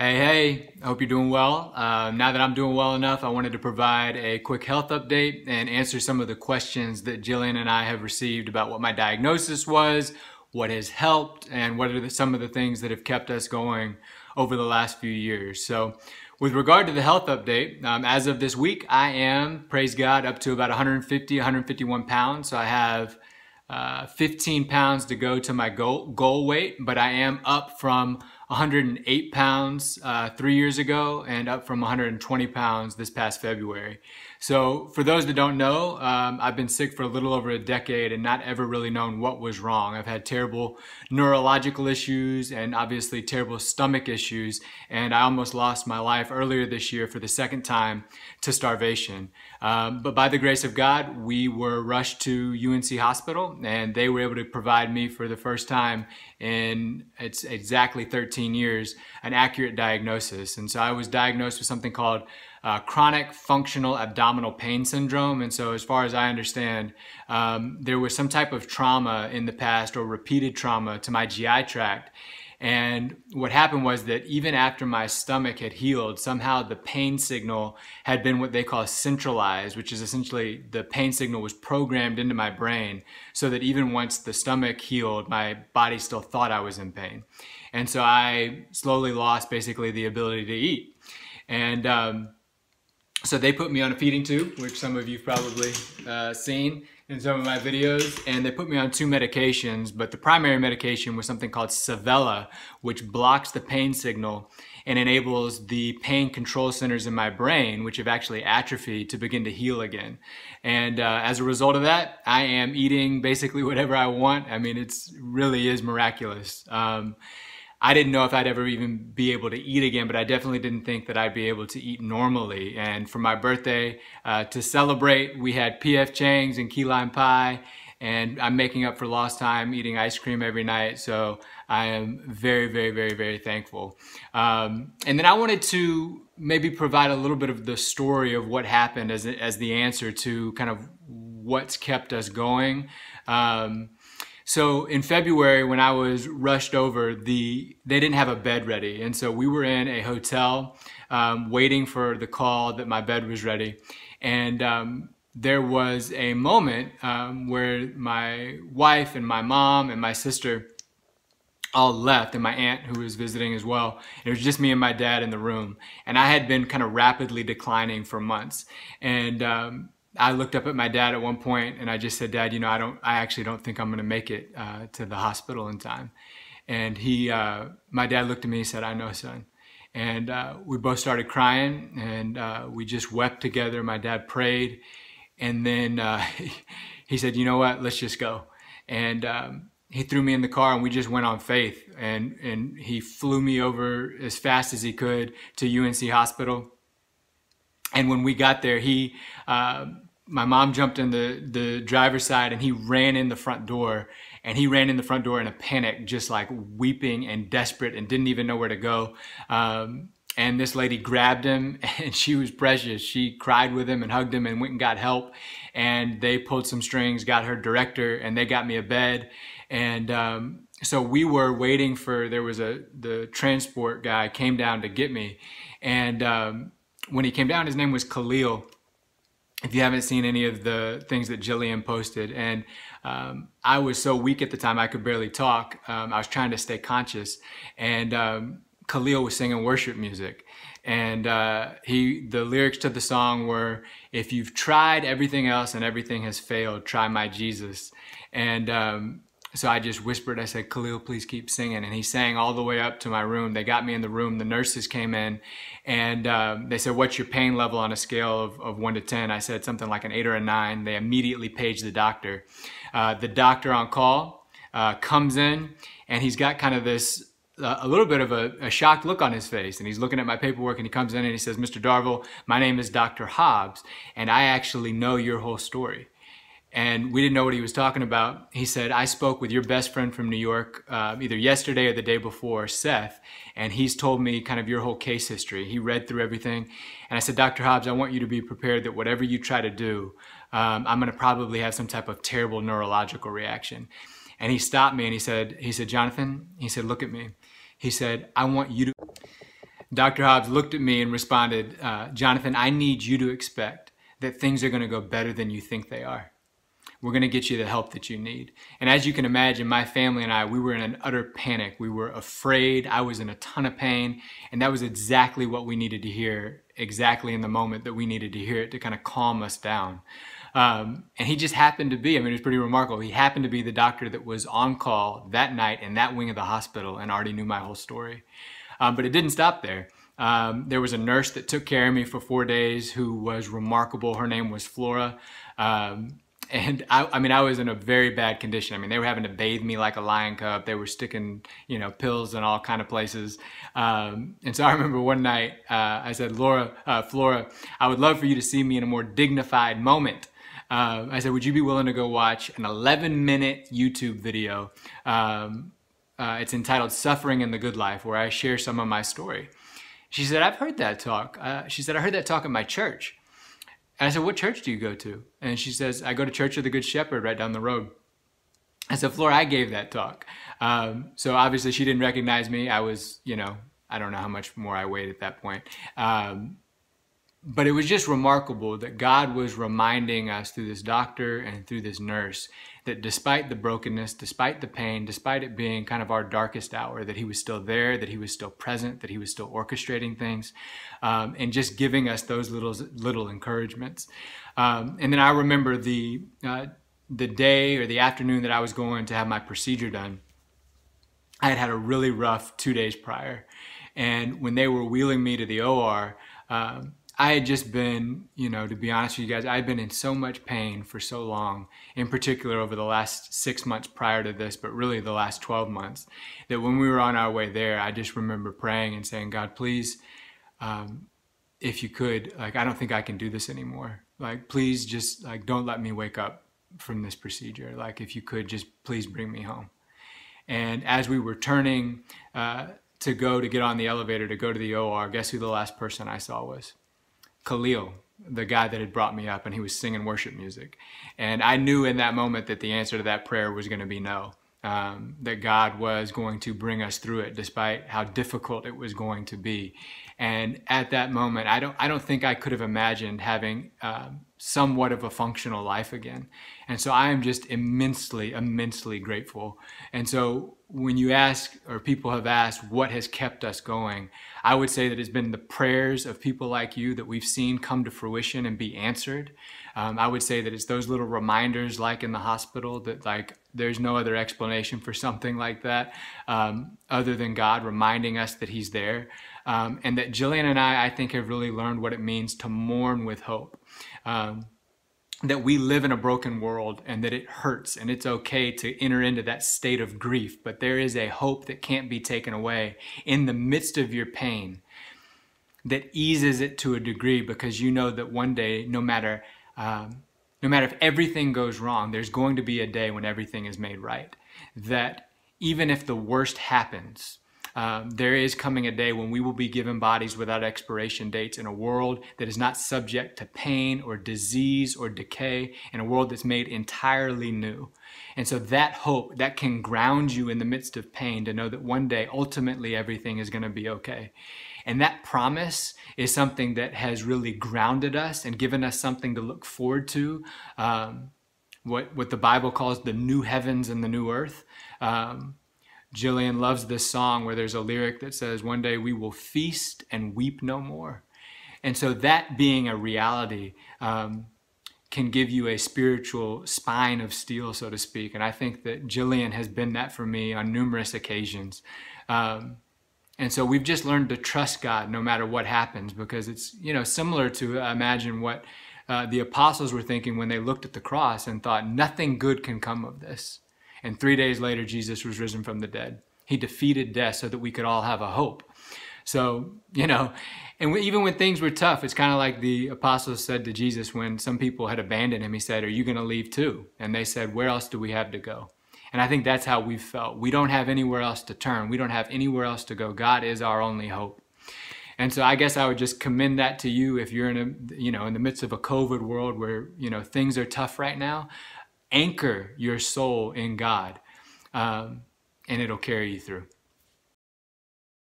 Hey, I hope you're doing well. Now that I'm doing well enough, I wanted to provide a quick health update and answer some of the questions that Jillian and I have received about what my diagnosis was, what has helped, and what are some of the things that have kept us going over the last few years. So with regard to the health update, as of this week, I am, praise God, up to about 150, 151 pounds. So I have 15 pounds to go to my goal weight, but I am up from 108 pounds 3 years ago and up from 120 pounds this past February. So for those that don't know, I've been sick for a little over a decade and not ever really known what was wrong. I've had terrible neurological issues and obviously terrible stomach issues, and I almost lost my life earlier this year for the second time to starvation. But by the grace of God, we were rushed to UNC Hospital, and they were able to provide me for the first time in it's exactly 13 years an accurate diagnosis. And so I was diagnosed with something called chronic functional abdominal pain syndrome. And so as far as I understand, there was some type of trauma in the past or repeated trauma to my GI tract. And what happened was that even after my stomach had healed, somehow the pain signal had been what they call centralized, which is essentially the pain signal was programmed into my brain so that even once the stomach healed, my body still thought I was in pain. And so I slowly lost basically the ability to eat. And so they put me on a feeding tube, which some of you've probably seen in some of my videos, and they put me on 2 medications, but the primary medication was something called Savella, which blocks the pain signal and enables the pain control centers in my brain, which have actually atrophied, to begin to heal again. And as a result of that, I am eating basically whatever I want. I mean, it really is miraculous. I didn't know if I'd ever even be able to eat again, but I definitely didn't think that I'd be able to eat normally. And for my birthday, to celebrate, we had P.F. Chang's and key lime pie, and I'm making up for lost time eating ice cream every night. So I am very, very, very, very thankful. And then I wanted to maybe provide a little bit of the story of what happened as the answer to kind of what's kept us going. So in February, when I was rushed over, they didn't have a bed ready. And so we were in a hotel waiting for the call that my bed was ready. And there was a moment where my wife and my mom and my sister all left, and my aunt, who was visiting as well. It was just me and my dad in the room. And I had been kind of rapidly declining for months. And I looked up at my dad at one point and I just said, Dad, I actually don't think I'm going to make it to the hospital in time. And my dad looked at me and said, I know, son. And we both started crying, and we just wept together. My dad prayed, and then he said, you know what, let's just go. And he threw me in the car and we just went on faith, and he flew me over as fast as he could to UNC Hospital. And when we got there, my mom jumped in the driver's side, and he ran in the front door. And he ran in the front door in a panic, just like weeping and desperate, and didn't even know where to go. And this lady grabbed him, and she was precious. She cried with him and hugged him and went and got help. And they pulled some strings, got her director, and they got me a bed. And so we were waiting for, the transport guy came down to get me. And when he came down, his name was Khalil. If you haven't seen any of the things that Jillian posted, and I was so weak at the time I could barely talk. I was trying to stay conscious, and Khalil was singing worship music, and the lyrics to the song were, "If you've tried everything else and everything has failed, try my Jesus." And so I just whispered, I said, Khalil, please keep singing. And he sang all the way up to my room. They got me in the room. The nurses came in, and they said, what's your pain level on a scale of 1 to 10? I said something like an 8 or a 9. They immediately paged the doctor. The doctor on call comes in, and he's got kind of this, a little bit of a shocked look on his face. And he's looking at my paperwork, and he comes in and he says, Mr. Darville, my name is Dr. Hobbs, and I actually know your whole story. And we didn't know what he was talking about. He said, I spoke with your best friend from New York either yesterday or the day before, Seth, and he's told me kind of your whole case history. He read through everything. And I said, Dr. Hobbs, I want you to be prepared that whatever you try to do, I'm going to probably have some type of terrible neurological reaction. And he stopped me and he said, Jonathan, he said, look at me. He said, I want you to... Dr. Hobbs looked at me and responded, Jonathan, I need you to expect that things are going to go better than you think they are. We're going to get you the help that you need. And as you can imagine, my family and I, we were in an utter panic. We were afraid. I was in a ton of pain. And that was exactly what we needed to hear, exactly in the moment that we needed to hear it to kind of calm us down. And he just happened to be, it was pretty remarkable. He happened to be the doctor that was on call that night in that wing of the hospital and already knew my whole story. But it didn't stop there. There was a nurse that took care of me for 4 days who was remarkable. Her name was Flora. And I was in a very bad condition. They were having to bathe me like a lion cub. They were sticking, pills in all kind of places. And so I remember one night, I said, Flora, I would love for you to see me in a more dignified moment. I said, would you be willing to go watch an 11-minute YouTube video? It's entitled Suffering in the Good Life, where I share some of my story. She said, I've heard that talk. She said, I heard that talk at my church. And I said, what church do you go to? And she says, I go to Church of the Good Shepherd right down the road. I said, Flora, I gave that talk. So obviously she didn't recognize me. I was, I don't know how much more I weighed at that point. But it was just remarkable that God was reminding us through this doctor and through this nurse that despite the brokenness, despite the pain, despite it being kind of our darkest hour, that he was still there, that he was still present, that he was still orchestrating things, and just giving us those little encouragements. And then I remember the day or the afternoon that I was going to have my procedure done. I had had a really rough 2 days prior. And when they were wheeling me to the OR, I had just been, to be honest with you guys, I had been in so much pain for so long, in particular over the last 6 months prior to this, but really the last 12 months, that when we were on our way there, I just remember praying and saying, God, please, if you could, I don't think I can do this anymore. Please just, don't let me wake up from this procedure. If you could, just please bring me home. And as we were turning to get on the elevator to go to the OR, guess who the last person I saw was? Khalil, the guy that had brought me up, and he was singing worship music. And I knew in that moment that the answer to that prayer was going to be no, that God was going to bring us through it despite how difficult it was going to be. And at that moment, I don't think I could have imagined having somewhat of a functional life again. And so I am just immensely, immensely grateful. And so when you ask, or people have asked, what has kept us going, I would say that it's been the prayers of people like you that we've seen come to fruition and be answered. I would say that it's those little reminders like in the hospital that there's no other explanation for something like that other than God reminding us that he's there. And that Jillian and I think have really learned what it means to mourn with hope. That we live in a broken world and that it hurts and it's okay to enter into that state of grief, but there is a hope that can't be taken away in the midst of your pain that eases it to a degree, because you know that one day, no matter if everything goes wrong, there's going to be a day when everything is made right. That even if the worst happens, there is coming a day when we will be given bodies without expiration dates in a world that is not subject to pain or disease or decay, in a world that's made entirely new. And so that hope, that can ground you in the midst of pain to know that one day, ultimately, everything is going to be okay. And that promise is something that has really grounded us and given us something to look forward to, what the Bible calls the new heavens and the new earth. Jillian loves this song where there's a lyric that says, one day we will feast and weep no more. And so that being a reality can give you a spiritual spine of steel, so to speak. And I think that Jillian has been that for me on numerous occasions. And so we've just learned to trust God no matter what happens, because it's, similar to imagine what the apostles were thinking when they looked at the cross and thought, nothing good can come of this. And 3 days later, Jesus was risen from the dead. He defeated death so that we could all have a hope. So, and even when things were tough, it's kind of like the apostles said to Jesus when some people had abandoned him. He said, are you going to leave too? And they said, where else do we have to go? And I think that's how we've felt. We don't have anywhere else to turn. We don't have anywhere else to go. God is our only hope. And so I guess I would just commend that to you if you're in the midst of a COVID world where, things are tough right now. Anchor your soul in God, and it'll carry you through.